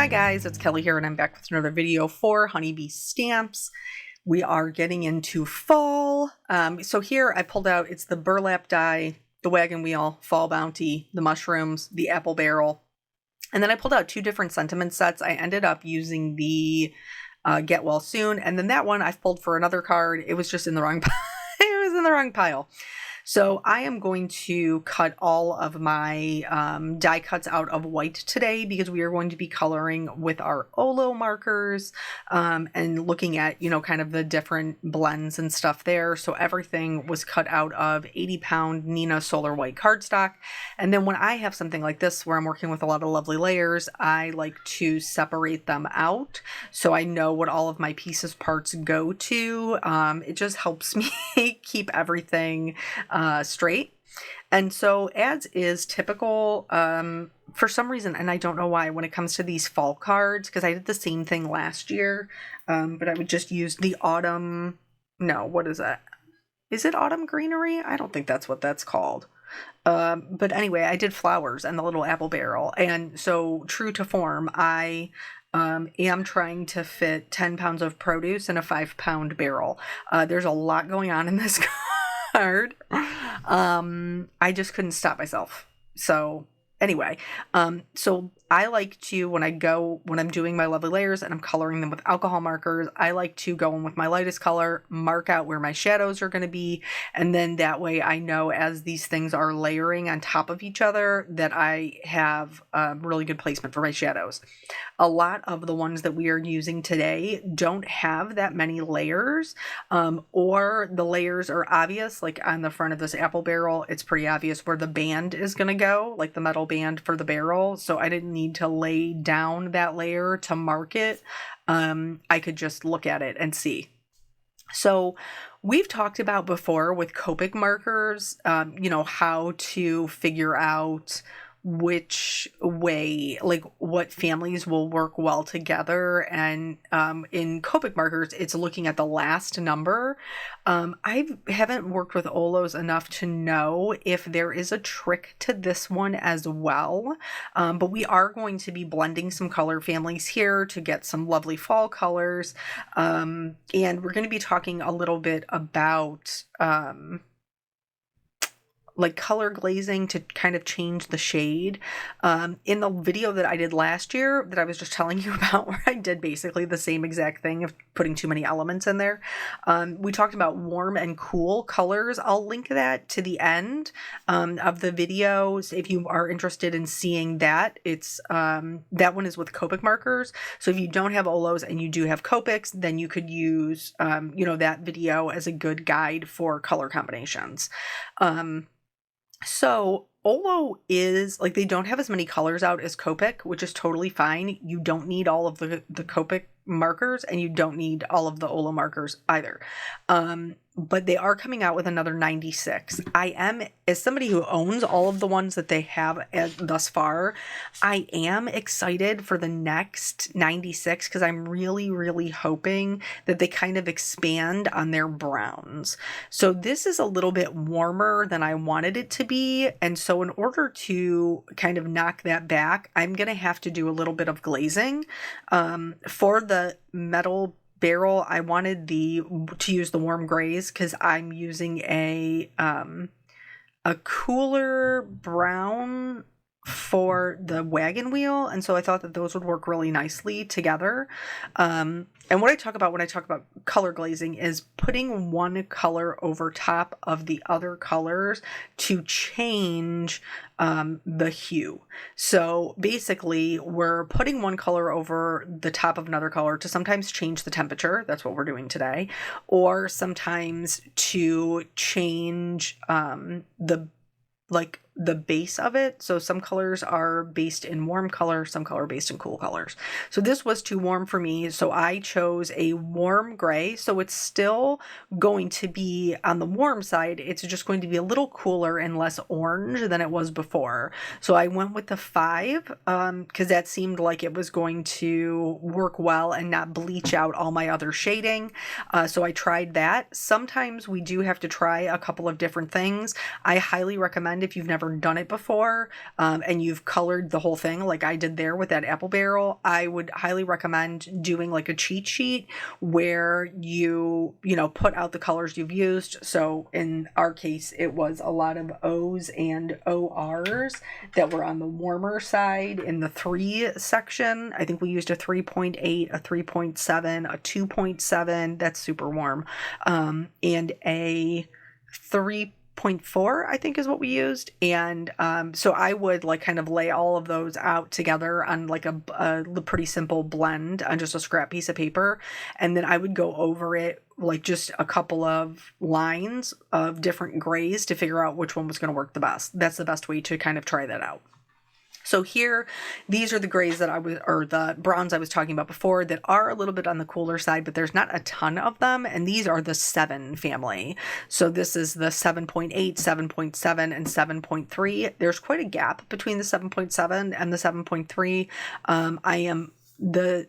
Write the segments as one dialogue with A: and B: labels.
A: guys, it's Kelly here and I'm back with another video for Honeybee Stamps. We are getting into fall. So here I pulled out, it's the burlap die, the wagon wheel, fall bounty, the mushrooms, the apple barrel. And then I pulled out two different sentiment sets. I ended up using the Get Well Soon. And then that one I've pulled for another card. It was just in the wrong it was in the wrong pile. So I am going to cut all of my die cuts out of white today because we are going to be coloring with our OLO markers and looking at, you know, kind of the different blends and stuff there. So everything was cut out of 80-pound Nina Solar White cardstock. And then when I have something like this where I'm working with a lot of lovely layers, I like to separate them out so I know what all of my pieces parts go to. It just helps me keep everything straight. And so as is typical, for some reason, and I don't know why, when it comes to these fall cards, because I did the same thing last year, but I would just use the autumn, no, what is that? Is it autumn greenery? I don't think that's what that's called. But anyway, I did flowers and the little apple barrel. And so true to form, I am trying to fit 10 pounds of produce in a 5-pound barrel. There's a lot going on in this card. I just couldn't stop myself. So anyway, so I like to, when I'm doing my lovely layers and I'm coloring them with alcohol markers, I like to go in with my lightest color, mark out where my shadows are going to be. And then that way I know as these things are layering on top of each other that I have really good placement for my shadows. A lot of the ones that we are using today don't have that many layers, or the layers are obvious. Like on the front of this apple barrel, it's pretty obvious where the band is going to go, like the metal band for the barrel. So I didn't need to lay down that layer to mark it. I could just look at it and see. So we've talked about before with Copic markers, you know, how to figure out which way, like what families will work well together. And in Copic markers, it's looking at the last number. I haven't worked with OLOs enough to know if there is a trick to this one as well. But we are going to be blending some color families here to get some lovely fall colors. And we're going to be talking a little bit about like color glazing to kind of change the shade. In the video that I did last year that I was just telling you about, where I did basically the same exact thing of putting too many elements in there, we talked about warm and cool colors. I'll link that to the end of the video if you are interested in seeing that. It's that one is with Copic markers. So if you don't have OLOs and you do have Copics, then you could use you know, that video as a good guide for color combinations. So OLO is like, they don't have as many colors out as Copic, which is totally fine. You don't need all of the Copic markers and you don't need all of the OLO markers either. But they are coming out with another 96. I am, as somebody who owns all of the ones that they have thus far, I am excited for the next 96 because I'm really, really hoping that they kind of expand on their browns. So this is a little bit warmer than I wanted it to be. And so in order to kind of knock that back, I'm going to have to do a little bit of glazing. For the metal barrel, I wanted to use the warm grays because I'm using a cooler brown for the wagon wheel, and so I thought that those would work really nicely together. And what I talk about when I talk about color glazing is putting one color over top of the other colors to change the hue. So basically we're putting one color over the top of another color to sometimes change the temperature. That's what we're doing today. Or sometimes to change the base of it. So some colors are based in warm color, some color based in cool colors. So this was too warm for me. So I chose a warm gray. So it's still going to be on the warm side. It's just going to be a little cooler and less orange than it was before. So I went with the 5 because that seemed like it was going to work well and not bleach out all my other shading. So I tried that. Sometimes we do have to try a couple of different things. I highly recommend, if you've never never done it before, and you've colored the whole thing like I did there with that apple barrel, I would highly recommend doing like a cheat sheet where you put out the colors you've used. So in our case, it was a lot of O's and ORs that were on the warmer side in the 3 section. I think we used a 3.8, a 3.7, a 2.7, that's super warm, and a 3.4, I think is what we used. And so I would like kind of lay all of those out together on like a pretty simple blend on just a scrap piece of paper. And then I would go over it like just a couple of lines of different grays to figure out which one was going to work the best. That's the best way to kind of try that out. So here, these are the grays that or the browns I was talking about before that are a little bit on the cooler side, but there's not a ton of them. And these are the 7 family. So this is the 7.8, 7.7, and 7.3. There's quite a gap between the 7.7 and the 7.3.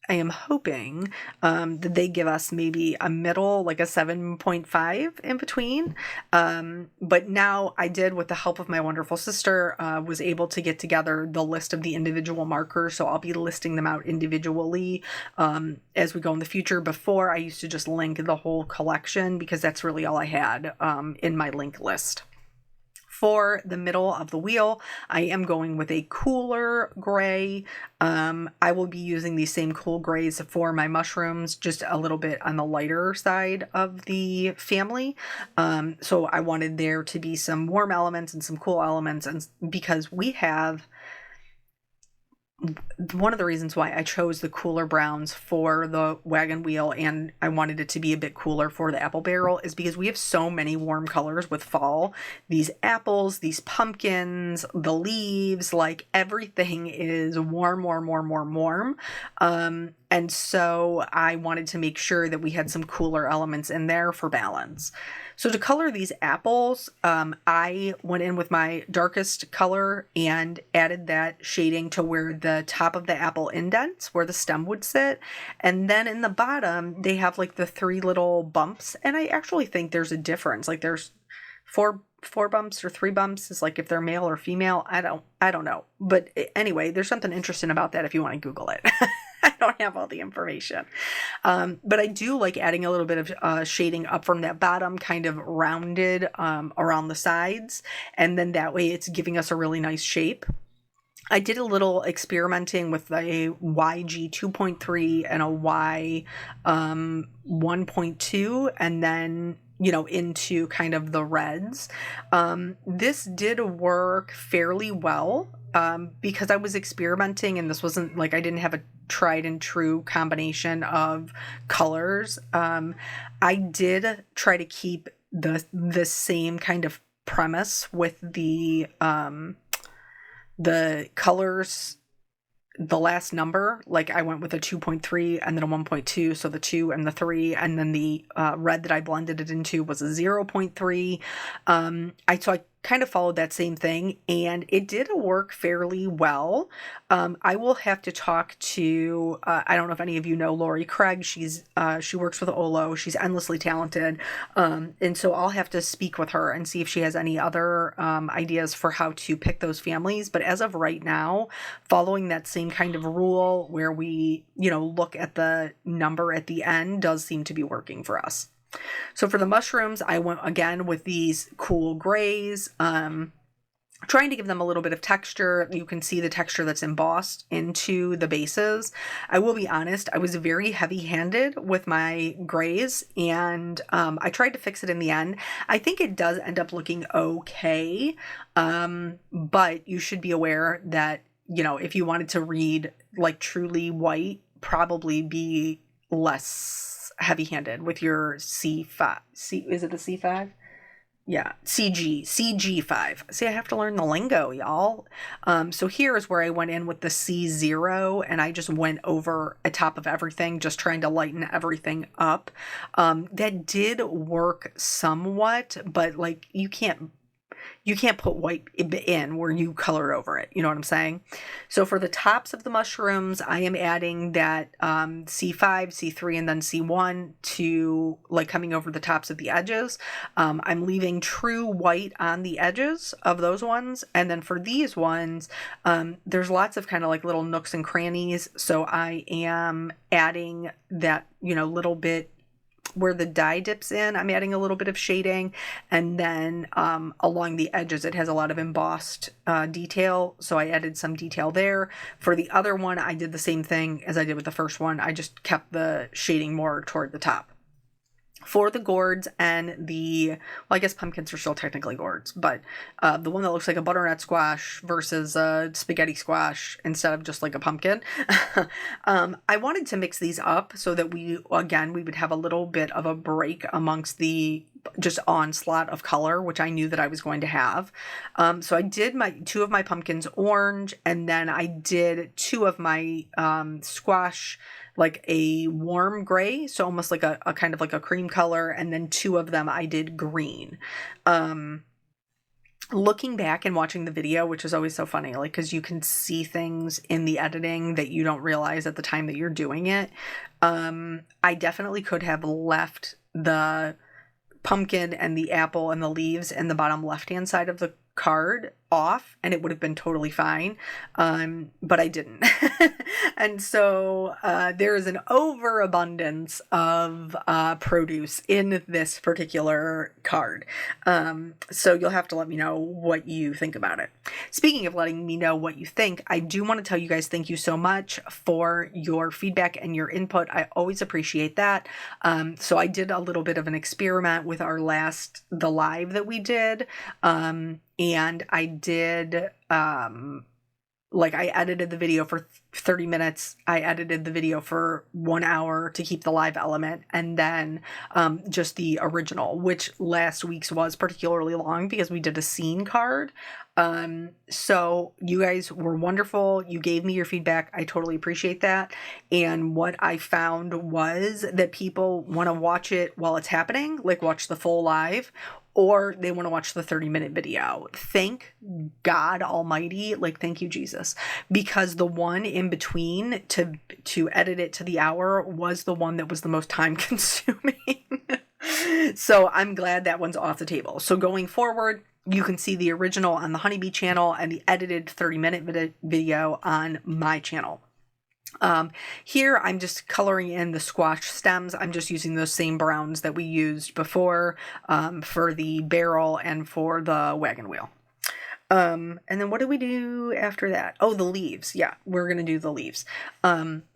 A: I am hoping that they give us maybe a middle, like a 7.5 in between. But now I did, with the help of my wonderful sister, was able to get together the list of the individual markers. So I'll be listing them out individually as we go in the future. Before, I used to just link the whole collection because that's really all I had in my link list. For the middle of the wheel, I am going with a cooler gray. I will be using these same cool grays for my mushrooms, just a little bit on the lighter side of the family. So I wanted there to be some warm elements and some cool elements, and because we have one of the reasons why I chose the cooler browns for the wagon wheel and I wanted it to be a bit cooler for the apple barrel is because we have so many warm colors with fall. These apples, these pumpkins, the leaves, like everything is warm, warm, warm, warm, warm. And so I wanted to make sure that we had some cooler elements in there for balance. So to color these apples, I went in with my darkest color and added that shading to where the top of the apple indents, where the stem would sit. And then in the bottom, they have like the 3 little bumps. And I actually think there's a difference. Like there's four bumps or 3 bumps is like if they're male or female. I don't know. But anyway, there's something interesting about that if you want to Google it. I don't have all the information. But I do like adding a little bit of shading up from that bottom, kind of rounded around the sides. And then that way it's giving us a really nice shape. I did a little experimenting with a YG 2.3 and a Y 1.2, and then into kind of the reds. This did work fairly well because I was experimenting and this wasn't like I didn't have a tried and true combination of colors. I did try to keep the same kind of premise with the colors. The last number, like I went with a 2.3 and then a 1.2, so the 2 and the 3, and then the red that I blended it into was a 0.3. So I kind of followed that same thing and it did work fairly well. I will have to talk to, I don't know if any of you know Lori Craig. She works with OLO. She's endlessly talented. And so I'll have to speak with her and see if she has any other ideas for how to pick those families. But as of right now, following that same kind of rule where we, look at the number at the end does seem to be working for us. So for the mushrooms, I went again with these cool grays, trying to give them a little bit of texture. You can see the texture that's embossed into the bases. I will be honest, I was very heavy-handed with my grays, and I tried to fix it in the end. I think it does end up looking okay, but you should be aware that, if you wanted to read like truly white, probably be less heavy-handed with your C5. Is it the C5? Yeah, CG5. See, I have to learn the lingo, y'all. So here is where I went in with the C0 and I just went over the top of everything, just trying to lighten everything up. That did work somewhat, but like you can't you can't put white in where you color over it. You know what I'm saying? So for the tops of the mushrooms, I am adding that C5, C3, and then C1 to like coming over the tops of the edges. I'm leaving true white on the edges of those ones. And then for these ones, there's lots of kind of like little nooks and crannies. So I am adding that, you know, little bit where the dye dips in, I'm adding a little bit of shading, and then along the edges it has a lot of embossed detail, so I added some detail there. For the other one, I did the same thing as I did with the first one. I just kept the shading more toward the top. For the gourds and well, I guess pumpkins are still technically gourds, but the one that looks like a butternut squash versus a spaghetti squash instead of just like a pumpkin, I wanted to mix these up so that we would have a little bit of a break amongst the just onslaught of color, which I knew that I was going to have. So I did two of my pumpkins orange, and then I did two of my squash like a warm gray, so almost like a kind of like a cream color, and then two of them I did green. Looking back and watching the video, which is always so funny, like, because you can see things in the editing that you don't realize at the time that you're doing it. I definitely could have left the pumpkin and the apple and the leaves in the bottom left-hand side of the card off, and it would have been totally fine, but I didn't. And so there is an overabundance of produce in this particular card, so you'll have to let me know what you think about it. Speaking of letting me know what you think, I do want to tell you guys thank you so much for your feedback and your input. I always appreciate that. So I did a little bit of an experiment with the live that we did, and I did, I edited the video for 30 minutes. I edited the video for 1 hour to keep the live element, and then just the original, which last week's was particularly long because we did a scene card. So you guys were wonderful. You gave me your feedback. I totally appreciate that. And what I found was that people want to watch it while it's happening, like watch the full live, or they want to watch the 30-minute video. Thank God Almighty, like thank you Jesus, because the one in between to edit it to the hour was the one that was the most time consuming. So I'm glad that one's off the table. So going forward, you can see the original on the Honeybee channel and the edited 30-minute video on my channel. Here I'm just coloring in the squash stems. I'm just using those same browns that we used before for the barrel and for the wagon wheel. And then what do we do after that? Oh, the leaves. Yeah, we're going to do the leaves.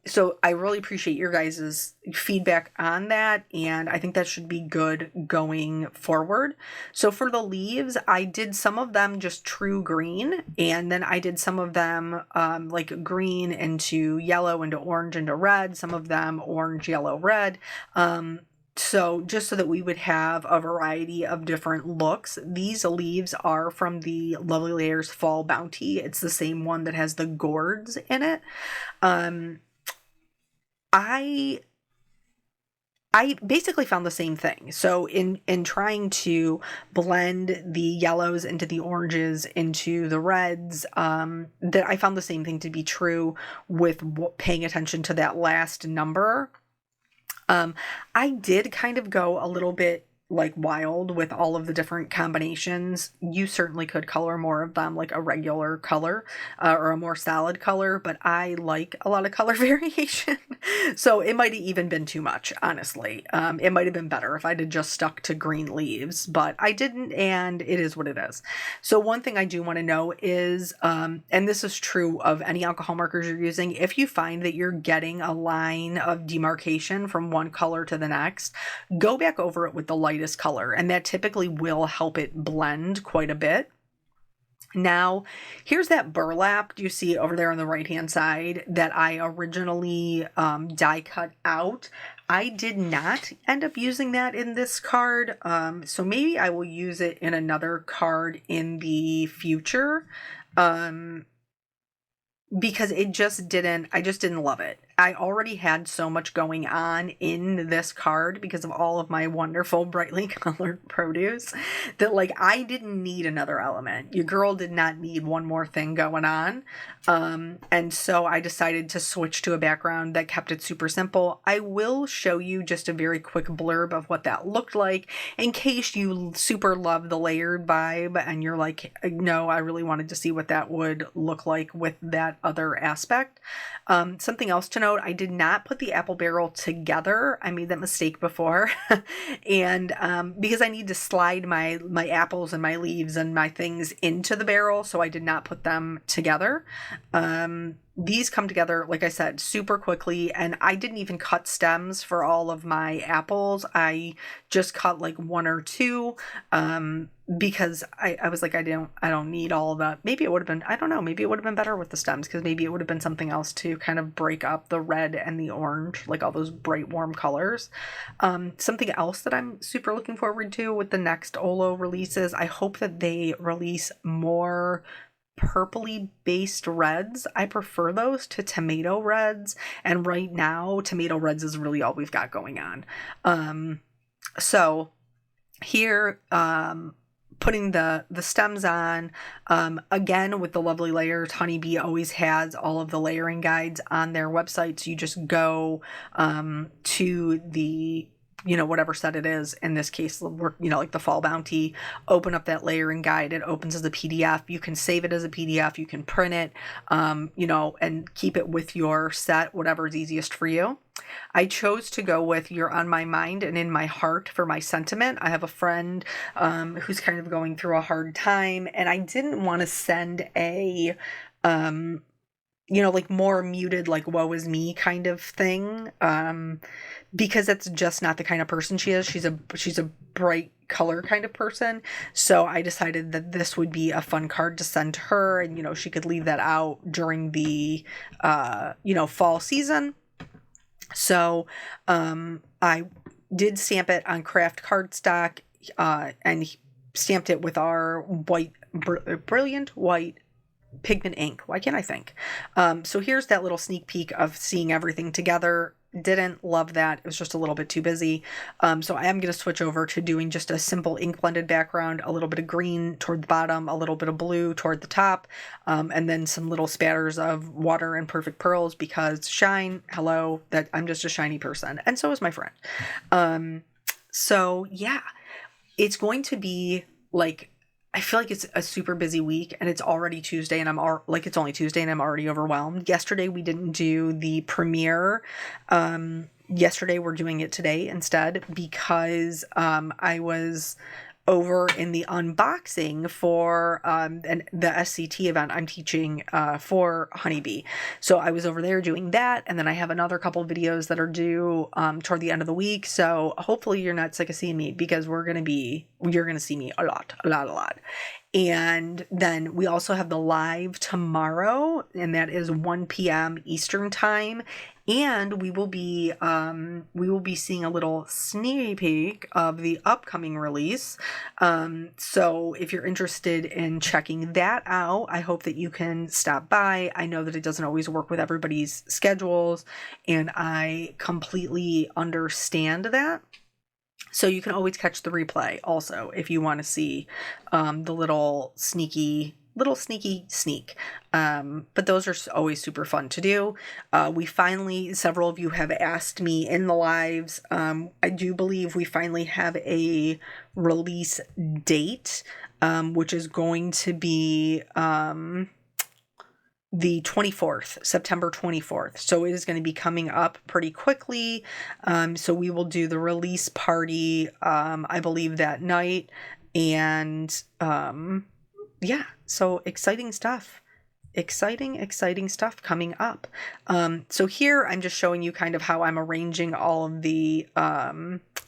A: So I really appreciate your guys' feedback on that, and I think that should be good going forward. So for the leaves, I did some of them just true green, and then I did some of them like green into yellow, into orange, into red, some of them orange, yellow, red. So just so that we would have a variety of different looks. These leaves are from the Lovely Layers Fall Bounty. It's the same one that has the gourds in it. I basically found the same thing. So in trying to blend the yellows into the oranges into the reds, that I found the same thing to be true with paying attention to that last number. I did kind of go a little bit like wild with all of the different combinations. You certainly could color more of them like a regular color or a more solid color, but I like a lot of color variation. So it might have even been too much, honestly. It might have been better if I'd have just stuck to green leaves, but I didn't, and it is what it is. So one thing I do want to know is, and this is true of any alcohol markers you're using, if you find that you're getting a line of demarcation from one color to the next, go back over it with the lightest color, and that typically will help it blend quite a bit. Now, here's that burlap you see over there on the right hand side that I originally die cut out. I did not end up using that in this card, so maybe I will use it in another card in the future, because I just didn't love it. I already had so much going on in this card because of all of my wonderful brightly colored produce that like I didn't need another element. Your girl did not need one more thing going on. And so I decided to switch to a background that kept it super simple. I will show you just a very quick blurb of what that looked like in case you super love the layered vibe and you're like, no, I really wanted to see what that would look like with that other aspect. Something else to note, I did not put the apple barrel together. I made that mistake before. And because I need to slide my apples and my leaves and my things into the barrel, so I did not put them together. These come together, like I said, super quickly, and I didn't even cut stems for all of my apples. I just cut like one or two, because I was like, I don't need all of that. Maybe it would have been, I don't know, maybe it would have been better with the stems, because maybe it would have been something else to kind of break up the red and the orange, like all those bright warm colors. Something else that I'm super looking forward to with the next OLO releases, I hope that they release more purpley based reds. I prefer those to tomato reds, and right now tomato reds is really all we've got going on. So here, putting the stems on, again with the lovely layers. Honeybee always has all of the layering guides on their website, so you just go to the whatever set it is. In this case, like the Fall Bounty, open up that layering guide. It opens as a PDF. You can save it as a PDF. You can print it, and keep it with your set, whatever is easiest for you. I chose to go with You're on My Mind and In My Heart for my sentiment. I have a friend who's kind of going through a hard time, and I didn't want to send a like more muted, like woe is me kind of thing, because that's just not the kind of person she is. She's a bright color kind of person. So I decided that this would be a fun card to send to her, and she could leave that out during the fall season. So I did stamp it on craft cardstock, and stamped it with our brilliant white pigment ink. Why can't I think? So here's that little sneak peek of seeing everything together. Didn't love that. It was just a little bit too busy. So I am going to switch over to doing just a simple ink blended background, a little bit of green toward the bottom, a little bit of blue toward the top, and then some little spatters of water and perfect pearls, because shine, hello, that I'm just a shiny person. And so is my friend. So yeah, it's going to be like, I feel like it's a super busy week, and it's already Tuesday, and it's only Tuesday and I'm already overwhelmed. Yesterday we didn't do the premiere. Yesterday we're doing it today instead, because I was over in the unboxing for the SCT event I'm teaching for Honeybee. So I was over there doing that, and then I have another couple of videos that are due toward the end of the week. So hopefully you're not sick of seeing me, because you're gonna see me a lot. And then we also have the live tomorrow, and that is 1 p.m. Eastern time. And we will be seeing a little sneak peek of the upcoming release. So if you're interested in checking that out, I hope that you can stop by. I know that it doesn't always work with everybody's schedules, and I completely understand that. So you can always catch the replay also if you want to see the little sneak. But those are always super fun to do. Several of you have asked me in the lives. I do believe we finally have a release date, which is going to be the 24th, September 24th. So it is going to be coming up pretty quickly. So we will do the release party, I believe that night. And yeah, so exciting stuff. Exciting stuff coming up. So here I'm just showing you kind of how I'm arranging all of the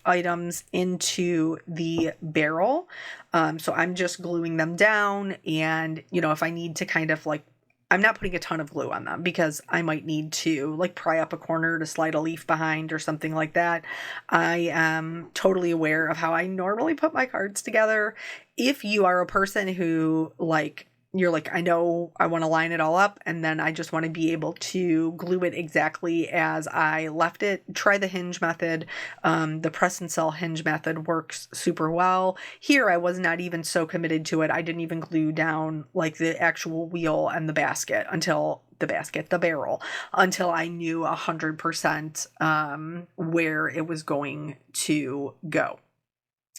A: items into the barrel. So I'm just gluing them down, and if I need to kind of like, I'm not putting a ton of glue on them, because I might need to like pry up a corner to slide a leaf behind or something like that. I am totally aware of how I normally put my cards together. If you are a person who like you're like, I know I want to line it all up, and then I just want to be able to glue it exactly as I left it. Try the hinge method. The press and sell hinge method works super well. Here, I was not even so committed to it. I didn't even glue down like the actual wheel and the basket until the barrel, until I knew 100% where it was going to go.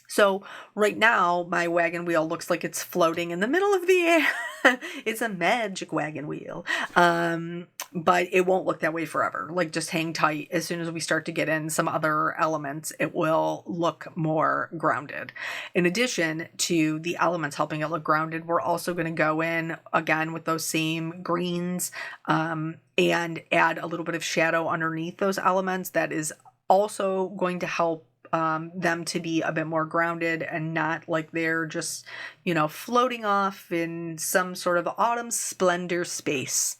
A: So right now, my wagon wheel looks like it's floating in the middle of the air. It's a magic wagon wheel. But it won't look that way forever. Like, just hang tight. As soon as we start to get in some other elements, it will look more grounded. In addition to the elements helping it look grounded, we're also going to go in again with those same greens and add a little bit of shadow underneath those elements. That is also going to help them to be a bit more grounded and not like they're just, floating off in some sort of autumn splendor space.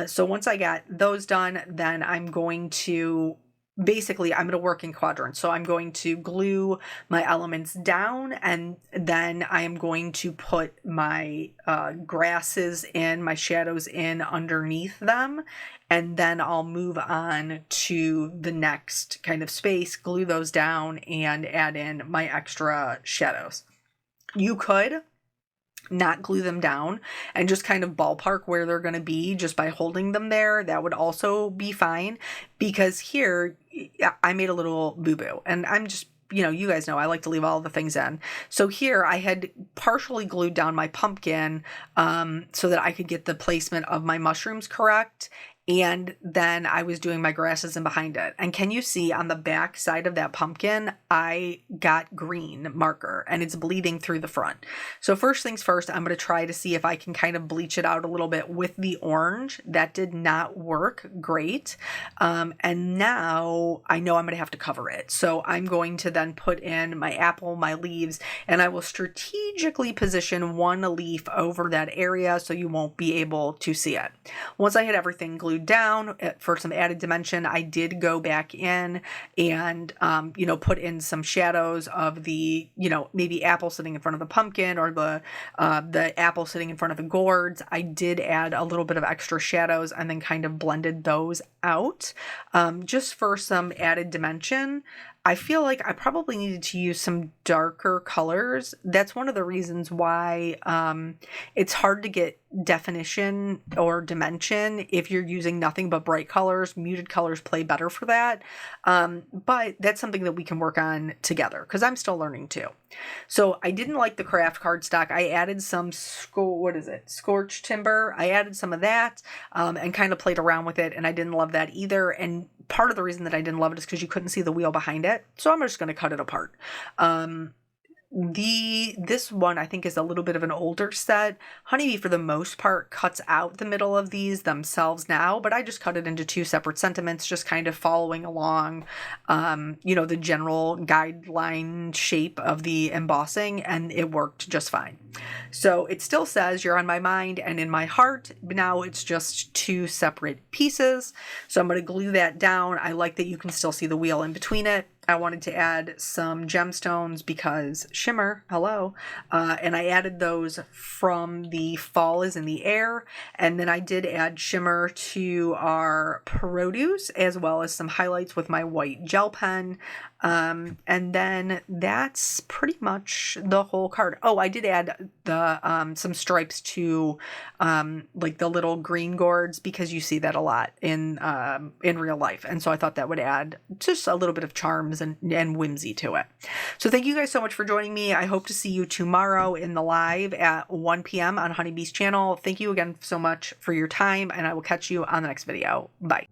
A: So once I got those done, then I'm going to work in quadrants. So I'm going to glue my elements down, and then I am going to put my grasses in, my shadows in underneath them. And then I'll move on to the next kind of space, glue those down, and add in my extra shadows. You could not glue them down and just kind of ballpark where they're going to be just by holding them there. That would also be fine, because here I made a little boo-boo, and I'm just, you guys know I like to leave all the things in. So here I had partially glued down my pumpkin so that I could get the placement of my mushrooms correct. And then I was doing my grasses in behind it. And can you see on the back side of that pumpkin, I got green marker and it's bleeding through the front. So first things first, I'm going to try to see if I can kind of bleach it out a little bit with the orange. That did not work great. And now I know I'm going to have to cover it. So I'm going to then put in my apple, my leaves, and I will strategically position one leaf over that area so you won't be able to see it. Once I had everything glued down for some added dimension, I did go back in and put in some shadows of the maybe apple sitting in front of the pumpkin, or the apple sitting in front of the gourds. I did add a little bit of extra shadows and then kind of blended those out just for some added dimension. I feel like I probably needed to use some darker colors. That's one of the reasons why it's hard to get definition or dimension if you're using nothing but bright colors. Muted colors play better for that. But that's something that we can work on together, because I'm still learning too. So I didn't like the craft cardstock. I added some scorched timber. I added some of that and kind of played around with it, and I didn't love that either. And part of the reason that I didn't love it is because you couldn't see the wheel behind it. So I'm just going to cut it apart. This one I think is a little bit of an older set. Honeybee for the most part cuts out the middle of these themselves now, but I just cut it into two separate sentiments, just kind of following along the general guideline shape of the embossing, and it worked just fine. So it still says you're on my mind and in my heart, but now it's just two separate pieces. So I'm going to glue that down. I like that you can still see the wheel in between it. I wanted to add some gemstones because shimmer, hello. And I added those from the Fall is in the Air. And then I did add shimmer to our produce, as well as some highlights with my white gel pen. And then that's pretty much the whole card. Oh, I did add the some stripes to like the little green gourds, because you see that a lot in real life. And so I thought that would add just a little bit of charms and whimsy to it. So thank you guys so much for joining me. I hope to see you tomorrow in the live at 1 p.m. on Honeybee's channel. Thank you again so much for your time, and I will catch you on the next video. Bye.